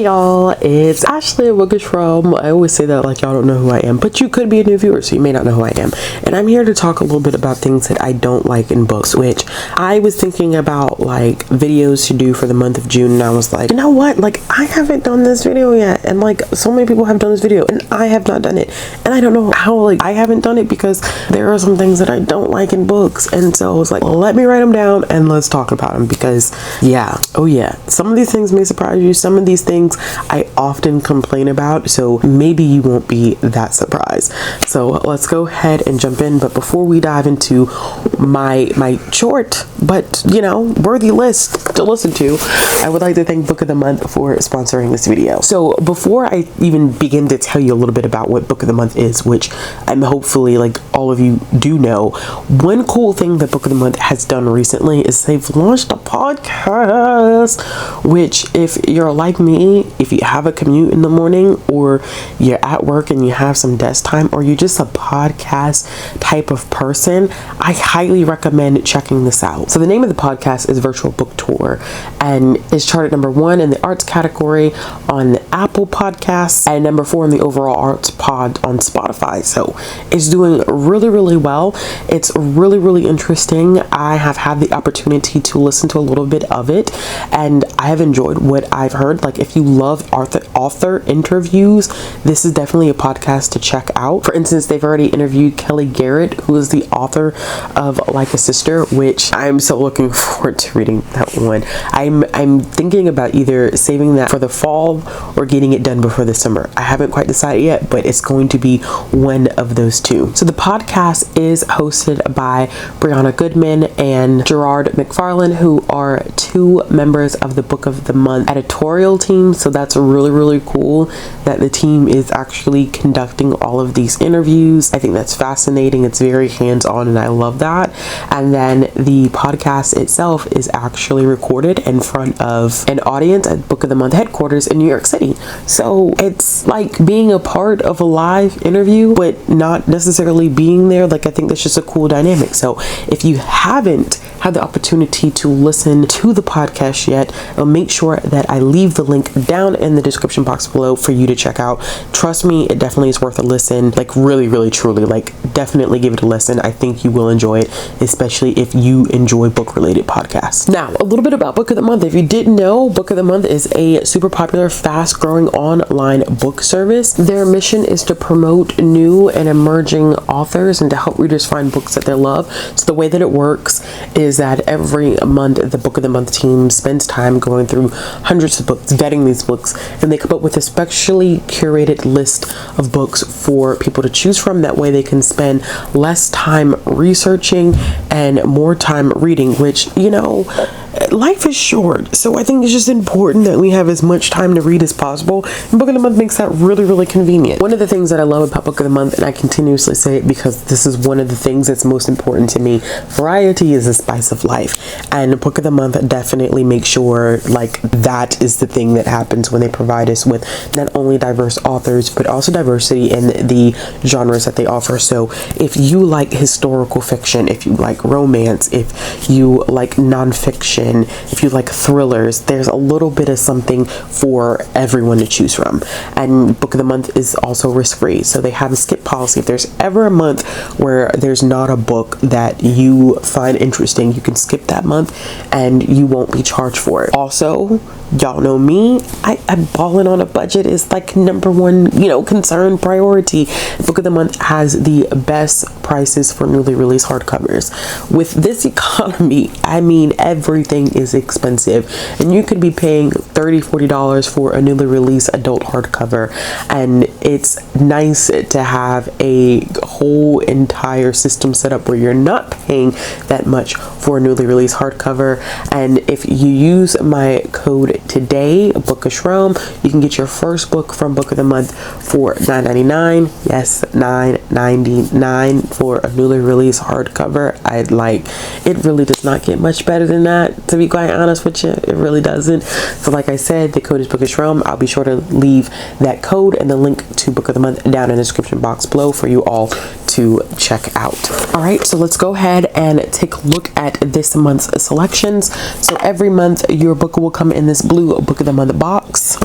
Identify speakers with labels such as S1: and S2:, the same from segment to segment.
S1: y'all, it's Ashley at Bookishrealm. I always say that like y'all don't know who I am, but you could be a new viewer, so you may not know who I am. And I'm here to talk a little bit about things that I don't like in books, which I was thinking about like videos to do for the month of June, and I was like, you know what, like I haven't done this video yet, and like so many people have done this video and I have not done it, and I don't know how like I haven't done it because there are some things that I don't like in books. And so I was like, well, let me write them down and let's talk about them, because some of these things may surprise you. Some of these things I often complain about, so maybe you won't be that surprised. So let's go ahead and jump in. But before we dive into my short but worthy list to listen to, I would like to thank Book of the Month for sponsoring this video. So before I even begin to tell you a little bit about what Book of the Month is, which I'm hopefully like all of you do know, one cool thing that Book of the Month has done recently is they've launched a podcast, which if you're like me, if you have a commute in the morning or you're at work and you have some desk time, or you're just a podcast type of person, I highly recommend checking this out. So the name of the podcast is Virtual Book Tour, and it's charted #1 in the arts category on the Apple Podcasts and #4 in the overall arts pod on Spotify. So it's doing really, really well. It's really, really interesting. I have had the opportunity to listen to a little bit of it, and I have enjoyed what I've heard. Like, if you love author interviews, this is definitely a podcast to check out. For instance, they've already interviewed Kelly Garrett, who is the author of Like a Sister, which I'm so looking forward to reading that one. I'm thinking about either saving that for the fall or getting it done before the summer. I haven't quite decided yet, but it's going to be one of those two. So the podcast is hosted by Brianna Goodman and Gerard McFarlane, who are two members of the Book of the Month editorial team. So that's really, really cool that the team is actually conducting all of these interviews. I think that's fascinating. It's very hands-on and I love that. And then the podcast itself is actually recorded in front of an audience at Book of the Month headquarters in New York City. So it's like being a part of a live interview, but not necessarily being there. Like, I think that's just a cool dynamic. So if you haven't had the opportunity to listen to the podcast yet, I'll make sure that I leave the link down in the description box below for you to check out. Trust me, it definitely is worth a listen. Like, really, really, truly, like, definitely give it a listen. I think you will enjoy it, especially if you enjoy book-related podcasts. Now, a little bit about Book of the Month. If you didn't know, Book of the Month is a super popular, fast-growing online book service. Their mission is to promote new and emerging authors and to help readers find books that they love. So the way that it works is that every month the Book of the Month team spends time going through hundreds of books, vetting these books, and they come up with a specially curated list of books for people to choose from. That way they can spend less time researching and more time reading, which, life is short, so I think it's just important that we have as much time to read as possible, and Book of the Month makes that really, really convenient. One of the things that I love about Book of the Month, and I continuously say it because this is one of the things that's most important to me, variety is the spice of life, and Book of the Month definitely makes sure like that is the thing that happens when they provide us with not only diverse authors but also diversity in the genres that they offer. So if you like historical fiction, if you like romance, if you like nonfiction, if you like thrillers, there's a little bit of something for everyone to choose from. And Book of the Month is also risk-free, so they have a skip policy. If there's ever a month where there's not a book that you find interesting, you can skip that month and you won't be charged for it. Also, y'all know me, I'm balling on a budget is like #1 concern, priority. Book of the Month has the best prices for newly released hardcovers. With this economy, I mean, everything is expensive, and you could be paying $30-$40 for a newly released adult hardcover, and it's nice to have a whole entire system set up where you're not paying that much for a newly released hardcover. And if you use my code today, Bookishrealm, you can get your first book from Book of the Month for $9.99. Yes, $9.99 for a newly released hardcover. It really does not get much better than that, to be quite honest with you. It really doesn't. So like I said, the code is Bookishrealm. I'll be sure to leave that code and the link to Book of the Month down in the description box below for you all to check out. All right, so let's go ahead and take a look at this month's selections. So every month your book will come in this blue Book of the Month box,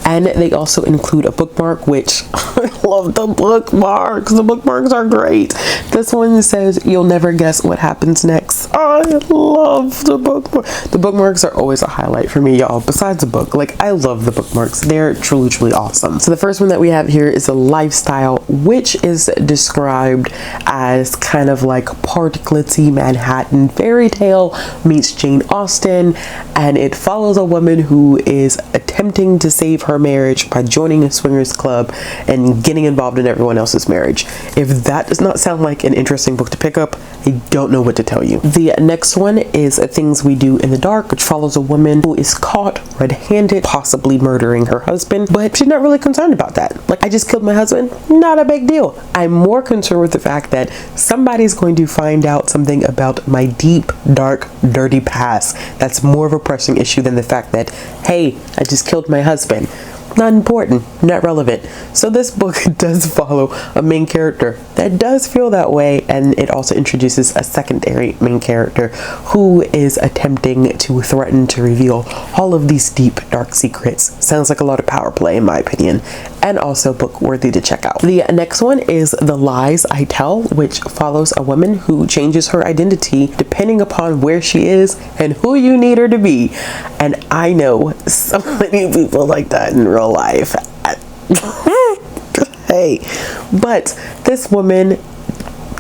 S1: and they also include a bookmark, which I love the bookmarks. The bookmarks are great. This one says, "You'll never guess what happens next." I love the bookmark. The bookmarks are always a highlight for me, y'all. Besides the book, like, I love the bookmarks. They're truly awesome. So the first one that we have here is a lifestyle, which is described as kind of like part glitzy Manhattan fairy tale meets Jane Austen, and it follows a woman who is attempting to save her marriage by joining a swingers club and getting involved in everyone else's marriage. If that does not sound like an interesting book to pick up, I don't know what to tell you. The next one is Things We Do in the Dark, which follows a woman who is caught red-handed, possibly murdering her husband, but she's not really concerned about that. Like, I just killed my husband, not a big deal. I'm more concerned with the fact that somebody's going to find out something about my deep, dark, dirty past. That's more of a pressing issue than the fact that, hey, I just killed my husband. Not important, not relevant. So this book does follow a main character that does feel that way, and it also introduces a secondary main character who is attempting to threaten to reveal all of these deep, dark secrets. Sounds like a lot of power play in my opinion, and also book worthy to check out. The next one is The Lies I Tell, which follows a woman who changes her identity depending upon where she is and who you need her to be. And I know so many people like that in real life. Hey, but this woman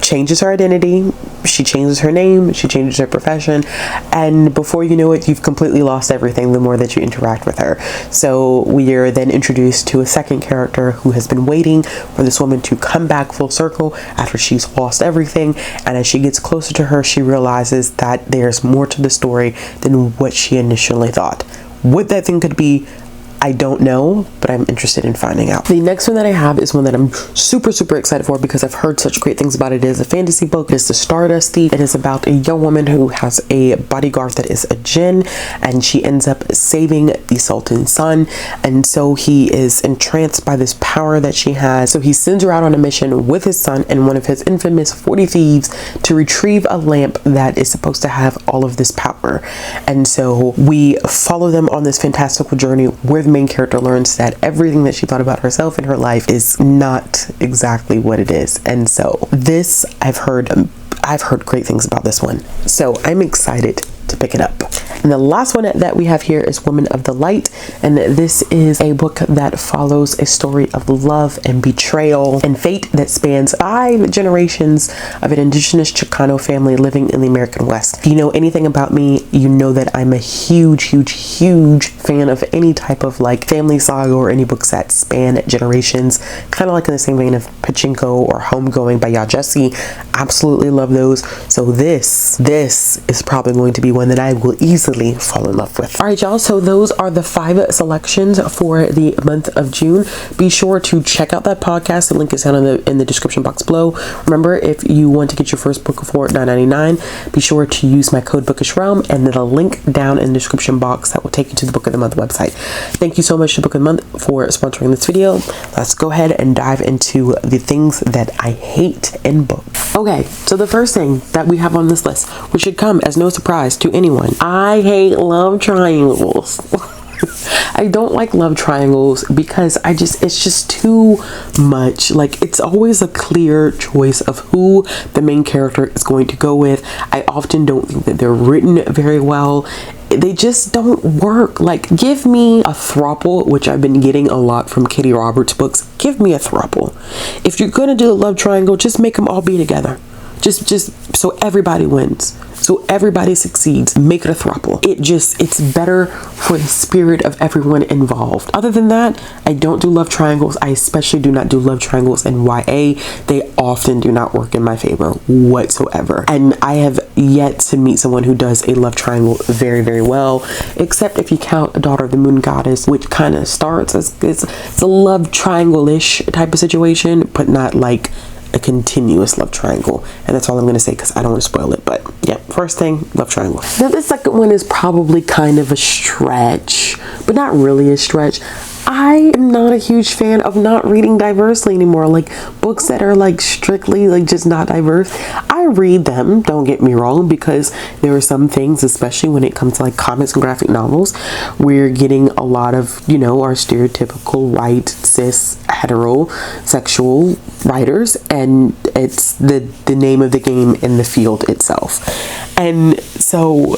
S1: changes her identity, she changes her name, she changes her profession, and before you know it, you've completely lost everything the more that you interact with her. So we are then introduced to a second character who has been waiting for this woman to come back full circle after she's lost everything, and as she gets closer to her, she realizes that there's more to the story than what she initially thought. What that thing could be, I don't know, but I'm interested in finding out. The next one that I have is one that I'm super excited for because I've heard such great things about it. It is a fantasy book. It's The Stardust Thief. It is about a young woman who has a bodyguard that is a djinn, and she ends up saving the Sultan's son, and so he is entranced by this power that she has. So he sends her out on a mission with his son and one of his infamous 40 thieves to retrieve a lamp that is supposed to have all of this power. And so we follow them on this fantastical journey where the main character learns that everything that she thought about herself in her life is not exactly what it is. And so this, I've heard great things about this one, so I'm excited to pick it up. And the last one that we have here is Woman of the Light, and this is a book that follows a story of love and betrayal and fate that spans 5 generations of an indigenous Chicano family living in the American West. If you know anything about me, you know that I'm a huge fan of any type of like family saga or any books that span generations, kind of like in the same vein of Pachinko or Homegoing by Ya Jessie. Absolutely love those. So this is probably going to be one that I will easily fall in love with. All right, y'all, so those are the 5 selections for the month of June. Be sure to check out that podcast. The link is down in the description box below. Remember, if you want to get your first book for $9.99, be sure to use my code Bookishrealm and then a link down in the description box that will take you to the Book of the Month website. Thank you so much to Book of the Month for sponsoring this video. Let's go ahead and dive into the things that I hate in books. Okay, so the first thing that we have on this list, which should come as no surprise to anyone, I hate love triangles. I don't like love triangles because it's just too much. Like, it's always a clear choice of who the main character is going to go with. I often don't think that they're written very well. They just don't work. Like, give me a throuple, which I've been getting a lot from Katie Roberts books. Give me a throuple. If you're gonna do a love triangle, just make them all be together. Just so everybody wins, so everybody succeeds. Make it a throuple. It's better for the spirit of everyone involved. Other than that, I don't do love triangles. I especially do not do love triangles in YA. They often do not work in my favor whatsoever. And I have yet to meet someone who does a love triangle very well, except if you count A Daughter of the Moon Goddess, which kind of starts as it's a love triangle-ish type of situation, but not like a continuous love triangle. And that's all I'm going to say because I don't want to spoil it. But yeah, first thing, love triangle. Now the second one is probably kind of a stretch, but not really a stretch. I I am not a huge fan of not reading diversely anymore. Like books that are like strictly like just not diverse. I read them, don't get me wrong, because there are some things, especially when it comes to like comics and graphic novels, we're getting a lot of, you know, our stereotypical white, cis, heterosexual writers, and it's the name of the game in the field itself. And so,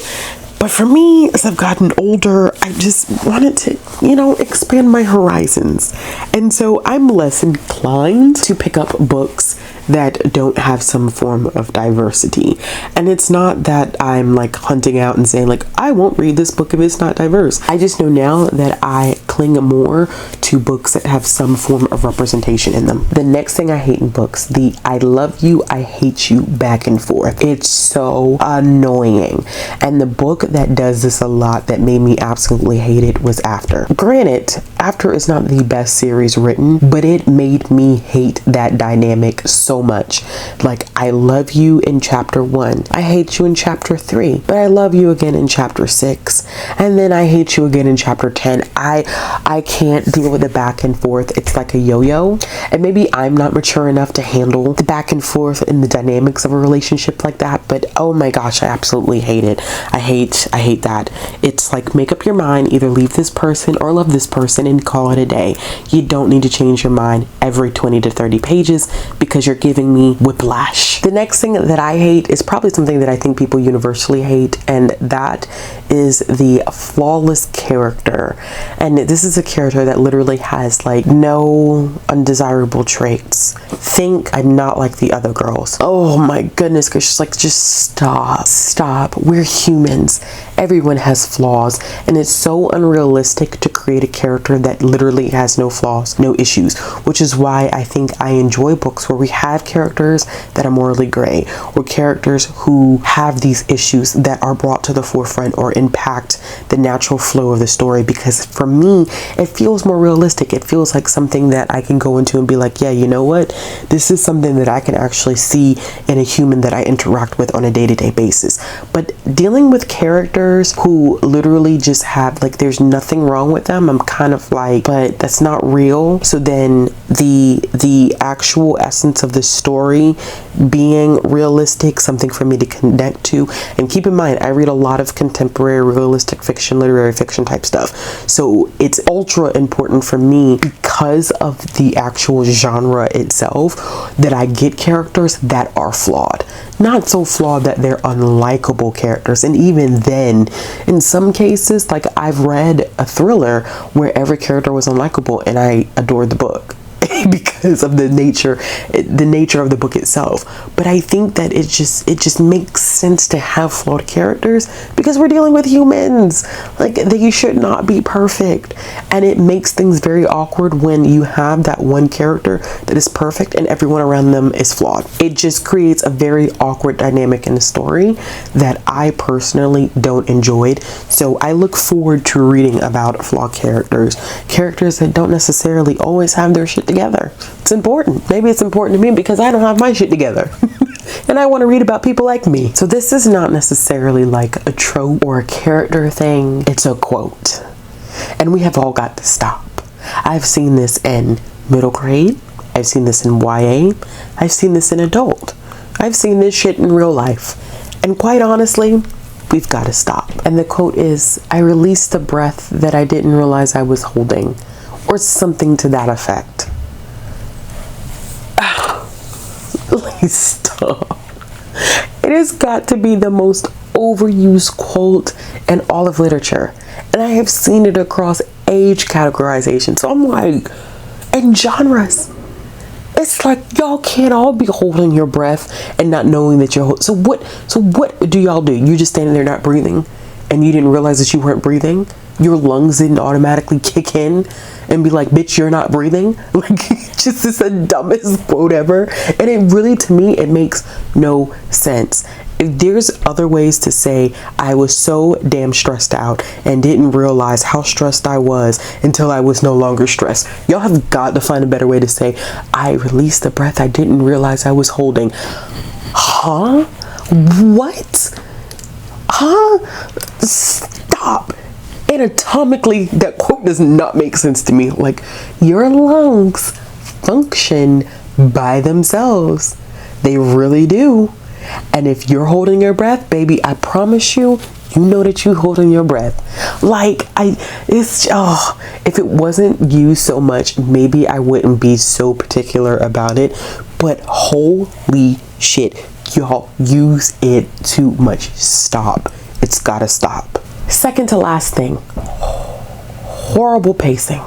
S1: but for me, as I've gotten older, I just wanted to, you know, expand my horizons. And so I'm less inclined to pick up books that don't have some form of diversity. And it's not that I'm like hunting out and saying like, I won't read this book if it's not diverse. I just know now that I cling more to books that have some form of representation in them. The next thing I hate in books, the I love you, I hate you back and forth. It's so annoying. And the book that does this a lot that made me absolutely hate it was After. Granted, After is not the best series written, but it made me hate that dynamic so much. Like, I love you in chapter 1, I hate you in chapter 3, but I love you again in chapter 6, and then I hate you again in chapter 10. I can't deal with the back and forth. It's like a yo-yo, and maybe I'm not mature enough to handle the back and forth and the dynamics of a relationship like that, but oh my gosh, I absolutely hate it. I hate that. It's like, make up your mind, either leave this person or love this person and call it a day. You don't need to change your mind every 20 to 30 pages because you're giving me whiplash. The next thing that I hate is probably something that I think people universally hate, and that is the flawless character. And this is a character that literally has like no undesirable traits. Think I'm not like the other girls. Oh my goodness gracious, like just stop. We're humans. Everyone has flaws, and it's so unrealistic to create a character that literally has no flaws, no issues, which is why I think I enjoy books where we have characters that are morally gray, or characters who have these issues that are brought to the forefront or impact the natural flow of the story, because for me it feels more realistic. It feels like something that I can go into and be like, yeah, you know what, this is something that I can actually see in a human that I interact with on a day-to-day basis. But dealing with characters who literally just have like, there's nothing wrong with them, I'm kind of like, but that's not real. So then the actual essence of the story being realistic, something for me to connect to. And keep in mind, I read a lot of contemporary realistic fiction, literary fiction type stuff, so it's ultra important for me, because of the actual genre itself, that I get characters that are flawed, not so flawed that they're unlikable characters. And even then, in some cases, like I've read a thriller where every character was unlikable and I adored the book because of the nature of the book itself. But I think that it just makes sense to have flawed characters because we're dealing with humans. Like, they should not be perfect, and it makes things very awkward when you have that one character that is perfect and everyone around them is flawed. It just creates a very awkward dynamic in the story that I personally don't enjoy. So I look forward to reading about flawed characters that don't necessarily always have their shit together. It's important. Maybe it's important to me because I don't have my shit together. And I want to read about people like me. So this is not necessarily like a trope or a character thing. It's a quote. And we have all got to stop. I've seen this in middle grade. I've seen this in YA. I've seen this in adult. I've seen this shit in real life. And quite honestly, we've got to stop. And the quote is, I released a breath that I didn't realize I was holding, or something to that effect. Please stop. It has got to be the most overused quote in all of literature. And I have seen it across age categorization. So I'm like, and genres. It's like, y'all can't all be holding your breath and not knowing that you're so what do y'all do? You just standing there not breathing and you didn't realize that you weren't breathing? Your lungs didn't automatically kick in and be like, bitch, you're not breathing? Like, just is the dumbest quote ever. And it really, to me, it makes no sense. If there's other ways to say, I was so damn stressed out and didn't realize how stressed I was until I was no longer stressed. Y'all have got to find a better way to say, I released the breath I didn't realize I was holding. Huh? What? Huh? Stop. Anatomically, that quote does not make sense to me. Like, your lungs function by themselves. They really do. And if you're holding your breath, baby, I promise you, you know that you're holding your breath. Like, if it wasn't used so much, maybe I wouldn't be so particular about it. But holy shit, y'all use it too much. Stop. It's gotta stop. Second to last thing, horrible pacing.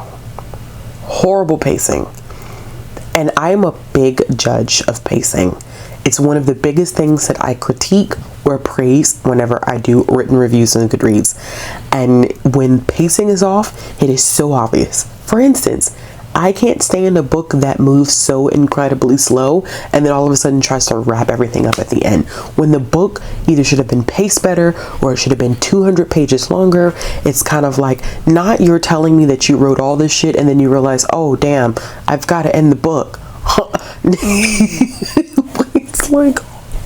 S1: Horrible pacing. And I'm a big judge of pacing. It's one of the biggest things that I critique or praise whenever I do written reviews on Goodreads. And when pacing is off, it is so obvious. For instance, I can't stand a book that moves so incredibly slow and then all of a sudden tries to wrap everything up at the end. When the book either should have been paced better or it should have been 200 pages longer, it's kind of like, not you're telling me that you wrote all this shit and then you realize, oh damn, I've got to end the book. It's like,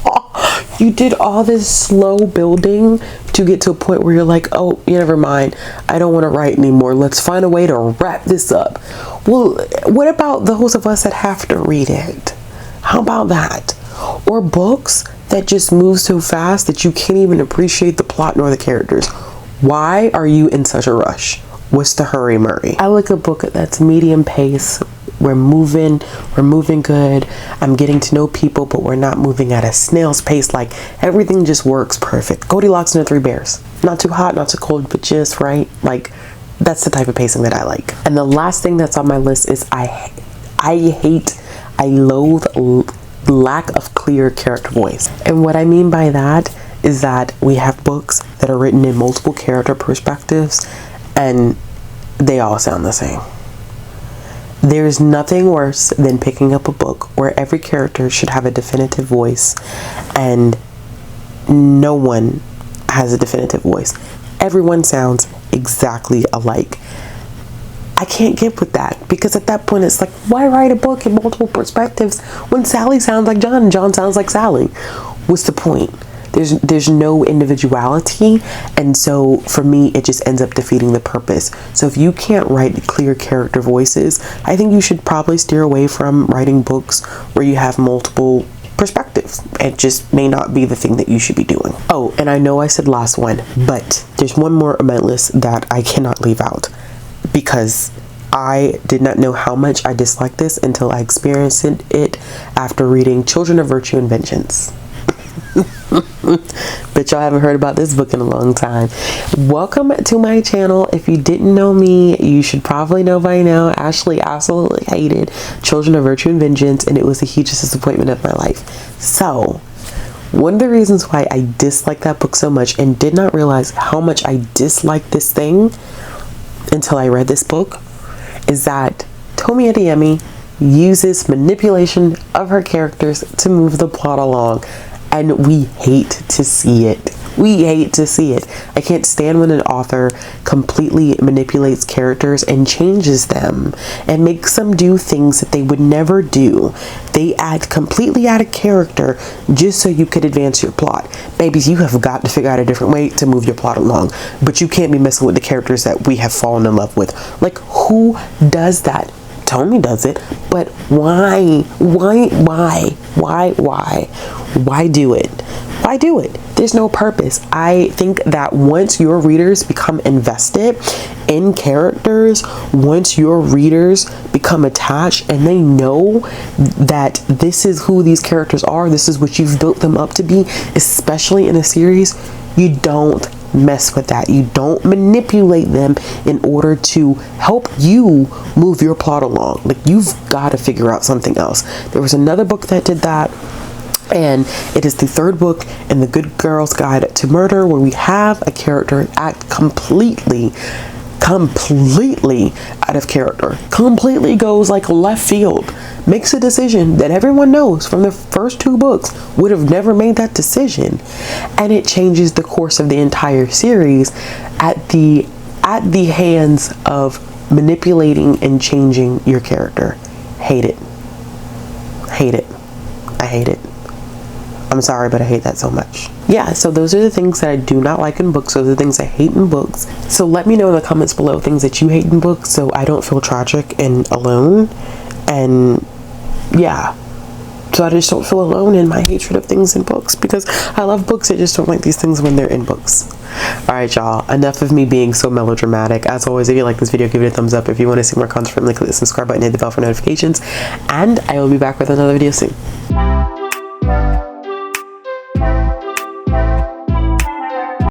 S1: oh, you did all this slow building to get to a point where you're like, oh, never mind, I don't want to write anymore. Let's find a way to wrap this up. Well, what about those of us that have to read it? How about that? Or books that just move so fast that you can't even appreciate the plot nor the characters. Why are you in such a rush? What's the hurry, Murray? I like a book that's medium pace. We're moving good. I'm getting to know people, but we're not moving at a snail's pace. Like, everything just works perfect. Goldilocks and the Three Bears. Not too hot, not too cold, but just right. Like, that's the type of pacing that I like. And the last thing that's on my list is I loathe lack of clear character voice. And what I mean by that is that we have books that are written in multiple character perspectives and they all sound the same. There's nothing worse than picking up a book where every character should have a definitive voice and no one has a definitive voice. Everyone sounds exactly alike. I can't get with that because at that point it's like, why write a book in multiple perspectives when Sally sounds like John and John sounds like Sally? What's the point? There's no individuality, and so for me it just ends up defeating the purpose. So if you can't write clear character voices, I think you should probably steer away from writing books where you have multiple perspectives. It just may not be the thing that you should be doing. Oh, and I know I said last one, but there's one more on my list that I cannot leave out because I did not know how much I disliked this until I experienced it after reading Children of Virtue and Vengeance. But y'all haven't heard about this book in a long time. Welcome to my channel. If you didn't know me, you should probably know by now. Ashley absolutely hated Children of Virtue and Vengeance, and it was the hugest disappointment of my life. So one of the reasons why I disliked that book so much and did not realize how much I disliked this thing until I read this book is that Tomi Adeyemi uses manipulation of her characters to move the plot along. And we hate to see it. We hate to see it. I can't stand when an author completely manipulates characters and changes them and makes them do things that they would never do. They act completely out of character just so you could advance your plot. Babies, you have got to figure out a different way to move your plot along. But you can't be messing with the characters that we have fallen in love with. Like, who does that? Tomi does it, but why? Why do it? Why do it? There's no purpose. I think that once your readers become invested in characters, once your readers become attached and they know that this is who these characters are, this is what you've built them up to be, especially in a series, you don't mess with that. You don't manipulate them in order to help you move your plot along. Like, you've got to figure out something else. There was another book that did that, and it is the third book in the Good Girl's Guide to Murder, where we have a character act completely out of character, completely goes like left field, makes a decision that everyone knows from the first two books would have never made that decision, and it changes the course of the entire series at the hands of manipulating and changing your character. Hate it. I hate it. I'm sorry, but I hate that so much. yeah, so those are the things that I do not like in books. Those are the things I hate in books. So let me know in the comments below things that you hate in books, so I don't feel tragic and alone. And yeah, so I just don't feel alone in my hatred of things in books, because I love books. I just don't like these things when they're in books. Alright y'all, enough of me being so melodramatic. As always, if you like this video, give it a thumbs up. If you want to see more content from me, click the subscribe button, hit the bell for notifications, and I will be back with another video soon.